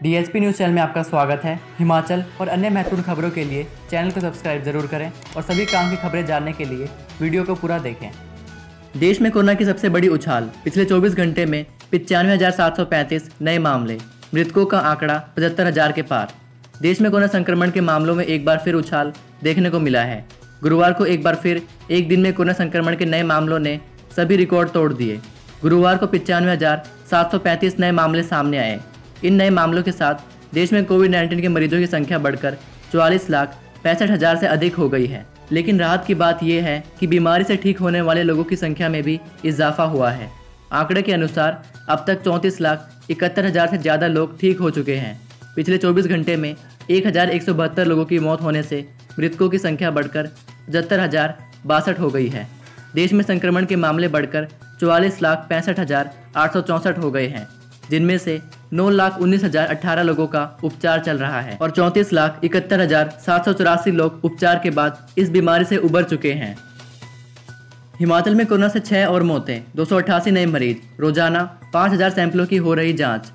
DSP news channel में आपका स्वागत है। हिमाचल और अन्य महत्वपूर्ण खबरों के लिए चैनल को सब्सक्राइब जरूर करें और सभी काम की खबरें जानने के लिए वीडियो को पूरा देखें। देश में कोरोना की सबसे बड़ी उछाल। पिछले 24 घंटे में 95,735 नए मामले, मृतकों का आंकड़ा 75,000 के पार। देश में कोरोना संक्रमण के मामलों में एक बार फिर उछाल देखने को मिला है। गुरुवार को एक बार फिर एक दिन में कोरोना संक्रमण के नए मामलों ने सभी रिकॉर्ड तोड़ दिए। गुरुवार को 95,735 नए मामले सामने आए। इन नए मामलों के साथ देश में कोविड-19 के मरीजों की संख्या बढ़कर 44,65,000 से अधिक हो गई है। लेकिन राहत की बात यह है कि बीमारी से ठीक होने वाले लोगों की संख्या में भी इजाफा हुआ है। आंकड़े के अनुसार अब तक 34,71,000 से ज़्यादा लोग ठीक हो चुके हैं। पिछले 24 घंटे में 1,172 लोगों की मौत होने से मृतकों की संख्या बढ़कर 75,062 हो गई है। देश में संक्रमण के मामले बढ़कर 44,65,864 हो गए हैं, जिनमें से 9,19,018 लोगों का उपचार चल रहा है और 34,71,784 लोग उपचार के बाद इस बीमारी से उबर चुके हैं। हिमाचल में कोरोना से 6 और मौतें, 288 नए मरीज, रोजाना 5,000 सैंपलों की हो रही जांच।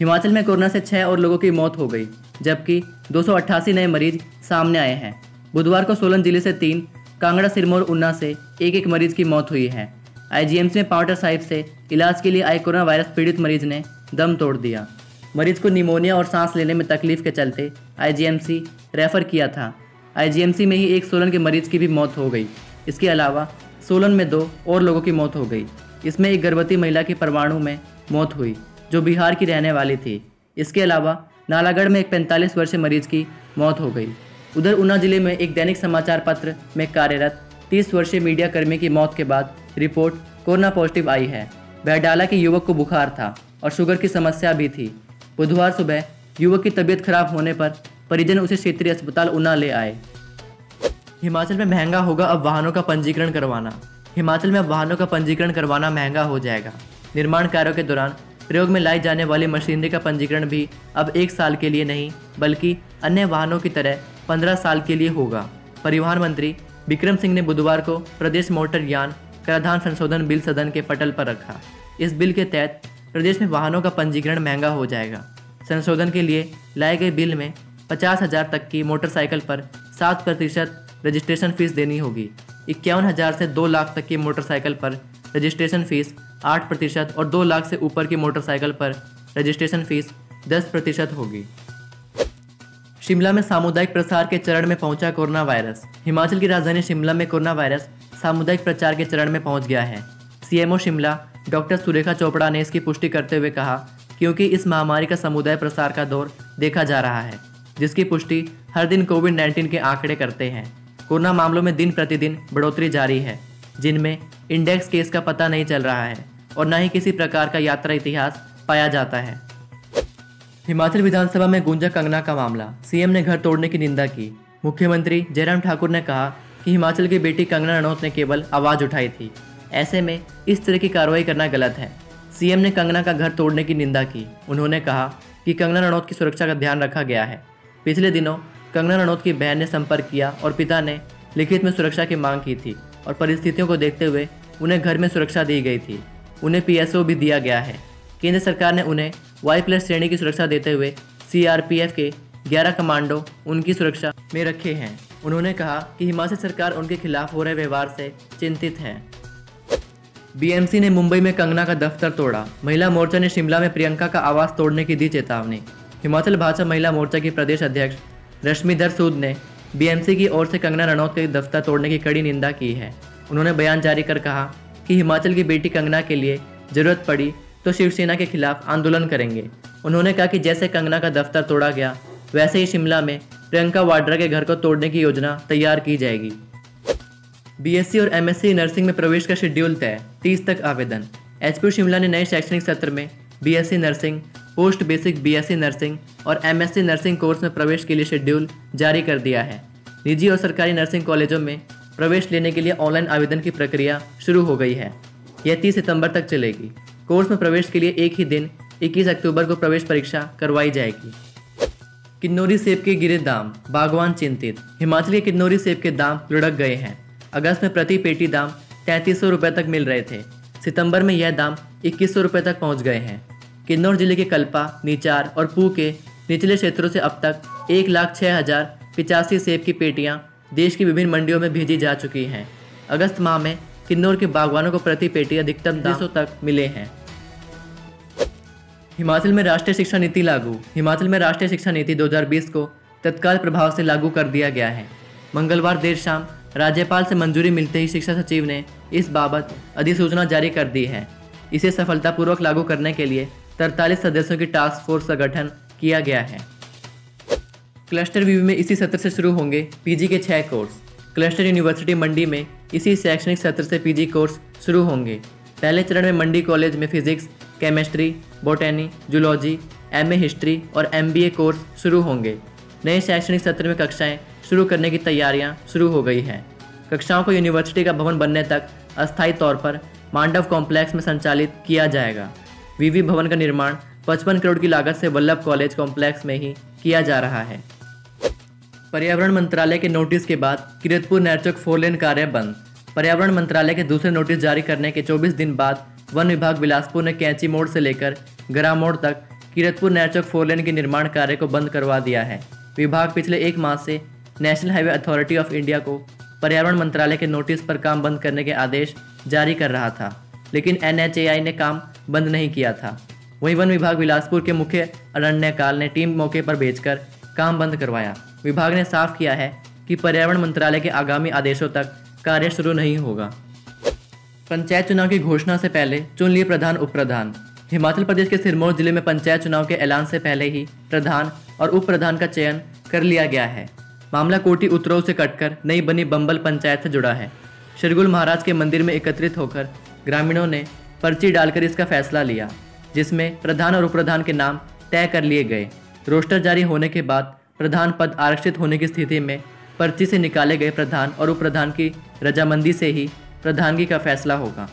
हिमाचल में कोरोना से 6 और लोगों की मौत हो गई, जबकि 288 नए मरीज सामने आए हैं। बुधवार को सोलन जिले से 3, कांगड़ा, सिरमौर, ऊना से एक मरीज की मौत हुई है। आईजीएमसी में पावंटा साहिब से इलाज के लिए आए कोरोना वायरस पीड़ित मरीज ने दम तोड़ दिया। मरीज को निमोनिया और सांस लेने में तकलीफ के चलते आईजीएमसी रेफर किया था। आईजीएमसी में ही एक सोलन के मरीज की भी मौत हो गई। इसके अलावा सोलन में 2 और लोगों की मौत हो गई। इसमें एक गर्भवती महिला की परवाणु में मौत हुई, जो बिहार की रहने वाली थी। इसके अलावा नालागढ़ में एक 45 वर्षीय मरीज की मौत हो गई। उधर ऊना जिले में एक दैनिक समाचार पत्र में कार्यरत 30 वर्षीय मीडिया कर्मी की मौत के बाद रिपोर्ट कोरोना पॉजिटिव आई है। बहडाला के युवक को बुखार था और शुगर की समस्या भी थी। बुधवार सुबह युवक की तबीयत खराब होने पर परिजन उसे क्षेत्रीय अस्पताल ऊना ले आए। हिमाचल में महंगा होगा अब वाहनों का पंजीकरण करवाना। हिमाचल में अब वाहनों का पंजीकरण करवाना महंगा हो जाएगा। निर्माण कार्यों के दौरान प्रयोग में लाई जाने वाली मशीनरी का पंजीकरण भी अब 1 साल के लिए नहीं, बल्कि अन्य वाहनों की तरह 15 साल के लिए होगा। परिवहन मंत्री बिक्रम सिंह ने बुधवार को प्रदेश मोटर यान कराधान संशोधन बिल सदन के पटल पर रखा। इस बिल के तहत प्रदेश में वाहनों का पंजीकरण महंगा हो जाएगा। संशोधन के लिए लाए गए बिल में 50,000 तक की मोटरसाइकिल पर 7% रजिस्ट्रेशन फीस देनी होगी। 51,000 से 2 लाख तक की मोटरसाइकिल पर रजिस्ट्रेशन फीस 8% और 2 लाख से ऊपर की मोटरसाइकिल पर रजिस्ट्रेशन फीस 10% होगी। शिमला में सामुदायिक प्रसार के चरण में पहुंचा कोरोना वायरस। हिमाचल की राजधानी शिमला में कोरोना वायरस सामुदायिक प्रचार के चरण में पहुंच गया है। सीएमओ शिमला डॉक्टर सुरेखा चोपड़ा ने इसकी पुष्टि करते हुए कहा, क्योंकि इस महामारी का समुदाय प्रसार का दौर देखा जा रहा है, जिसकी पुष्टि हर दिन कोविड-19 के आंकड़े करते हैं। कोरोना मामलों में दिन प्रतिदिन बढ़ोतरी जारी है, जिनमें इंडेक्स केस का पता नहीं चल रहा है और न ही किसी प्रकार का यात्रा इतिहास पाया जाता है। हिमाचल विधानसभा में गूंजा कंगना का मामला। सीएम ने घर तोड़ने की निंदा की। मुख्यमंत्री जयराम ठाकुर ने कहा कि हिमाचल की बेटी कंगना रनौत ने केवल आवाज़ उठाई थी। ऐसे में इस तरह की कार्रवाई करना गलत है। सीएम ने कंगना का घर तोड़ने की निंदा की। उन्होंने कहा कि कंगना रनौत की सुरक्षा का ध्यान रखा गया है। पिछले दिनों कंगना रनौत की बहन ने संपर्क किया और पिता ने लिखित में सुरक्षा की मांग की थी और परिस्थितियों को देखते हुए उन्हें घर में सुरक्षा दी गई थी। उन्हें पीएसओ भी दिया गया है। केंद्र सरकार ने उन्हें Y+ श्रेणी की सुरक्षा देते हुए CRPF के 11 कमांडो उनकी सुरक्षा में रखे हैं। उन्होंने कहा कि हिमाचल सरकार उनके खिलाफ हो रहे व्यवहार से चिंतित है। बीएमसी ने मुंबई में कंगना का दफ्तर तोड़ा। महिला मोर्चा ने शिमला में प्रियंका का आवास तोड़ने की दी चेतावनी। हिमाचल भाजपा महिला मोर्चा की प्रदेश अध्यक्ष रश्मिधर सूद ने बीएमसी की ओर से कंगना रनौत के दफ्तर तोड़ने की कड़ी निंदा की है। उन्होंने बयान जारी कर कहा कि हिमाचल की बेटी कंगना के लिए जरूरत पड़ी तो शिवसेना के खिलाफ आंदोलन करेंगे। उन्होंने कहा कि जैसे कंगना का दफ्तर तोड़ा गया, वैसे ही शिमला में प्रियंका वाड्रा के घर को तोड़ने की योजना तैयार की जाएगी। बीएससी और एमएससी नर्सिंग में प्रवेश का शेड्यूल तय, 30 तक आवेदन। एचपीयू शिमला ने नए शैक्षणिक सत्र में BSc nursing, post basic BSc nursing और एमएससी नर्सिंग कोर्स में प्रवेश के लिए शेड्यूल जारी कर दिया है। निजी और सरकारी नर्सिंग कॉलेजों में प्रवेश लेने के लिए ऑनलाइन आवेदन की प्रक्रिया शुरू हो गई है। यह 30 सितंबर तक चलेगी। कोर्स में प्रवेश के लिए एक ही दिन 21 अक्टूबर को प्रवेश परीक्षा करवाई जाएगी। किन्नौरी सेब के गिरे दाम, बागवान चिंतित। हिमाचल के किन्नौरी सेब के दाम लुढ़क गए हैं। अगस्त में प्रति पेटी दाम 3300 रुपये तक मिल रहे थे। सितंबर में यह दाम 2100 रुपये तक पहुंच गए हैं। किन्नौर जिले के कल्पा, नीचार और पू के निचले क्षेत्रों से अब तक 1,06,085 सेब की पेटियां देश की विभिन्न मंडियों में भेजी जा चुकी हैं। अगस्त माह में किन्नौर के बागवानों को प्रति पेटी अधिकतम 200 तक मिले हैं। हिमाचल में राष्ट्रीय शिक्षा नीति लागू। हिमाचल में राष्ट्रीय शिक्षा नीति 2020 को तत्काल प्रभाव से लागू कर दिया गया है। मंगलवार देर शाम राज्यपाल से मंजूरी मिलते ही शिक्षा सचिव ने इस बाबत अधिसूचना जारी कर दी है। इसे सफलतापूर्वक लागू करने के लिए 43 सदस्यों की टास्क फोर्स का गठन किया गया है। क्लस्टर वीवी में इसी सत्र से शुरू होंगे पीजी के 6 कोर्स। क्लस्टर यूनिवर्सिटी मंडी में इसी शैक्षणिक सत्र से पीजी कोर्स शुरू होंगे। पहले चरण में मंडी कॉलेज में physics, chemistry, botany, zoology, MA history और एमबीए कोर्स शुरू होंगे। नए शैक्षणिक सत्र में कक्षाएं शुरू करने की तैयारियां शुरू हो गई हैं। कक्षाओं को यूनिवर्सिटी का भवन बनने तक अस्थायी तौर पर मांडव कॉम्प्लेक्स में संचालित किया जाएगा। वीवी भवन का निर्माण 55 करोड़ की लागत से वल्लभ कॉलेज कॉम्प्लेक्स में ही किया जा रहा है। पर्यावरण मंत्रालय के नोटिस के बाद कीरतपुर नैरचौक 4 लेन कार्य बंद। पर्यावरण मंत्रालय के दूसरे नोटिस जारी करने के 24 दिन बाद वन विभाग बिलासपुर ने कैंची मोड़ से लेकर गरा मोड़ तक कीरतपुर नैरचौक 4 लेन के निर्माण कार्य को बंद करवा दिया है। विभाग पिछले 1 माह से national highway authority of India को पर्यावरण मंत्रालय के नोटिस पर काम बंद करने के आदेश जारी कर रहा था, लेकिन NHAI ने काम बंद नहीं किया था। वहीं वन विभाग बिलासपुर के मुख्य अरण्यकाल ने टीम मौके पर भेजकर काम बंद करवाया। विभाग ने साफ किया है कि पर्यावरण मंत्रालय के आगामी आदेशों तक कार्य शुरू नहीं होगा। पंचायत चुनाव की घोषणा से पहले चुन लिए प्रधान उप प्रधान। हिमाचल प्रदेश के सिरमौर जिले में पंचायत चुनाव के ऐलान से पहले ही प्रधान और उप प्रधान का चयन कर लिया गया है। मामला कोटी उतरव से कटकर नई बनी बंबल पंचायत से जुड़ा है। शिरगुल महाराज के मंदिर में एकत्रित होकर ग्रामीणों ने पर्ची डालकर इसका फैसला लिया, जिसमें प्रधान और उप प्रधान के नाम तय कर लिए गए। रोस्टर जारी होने के बाद प्रधान पद आरक्षित होने की स्थिति में पर्ची से निकाले गए प्रधान और उप प्रधान की रजामंदी से ही प्रधानगी का फैसला होगा।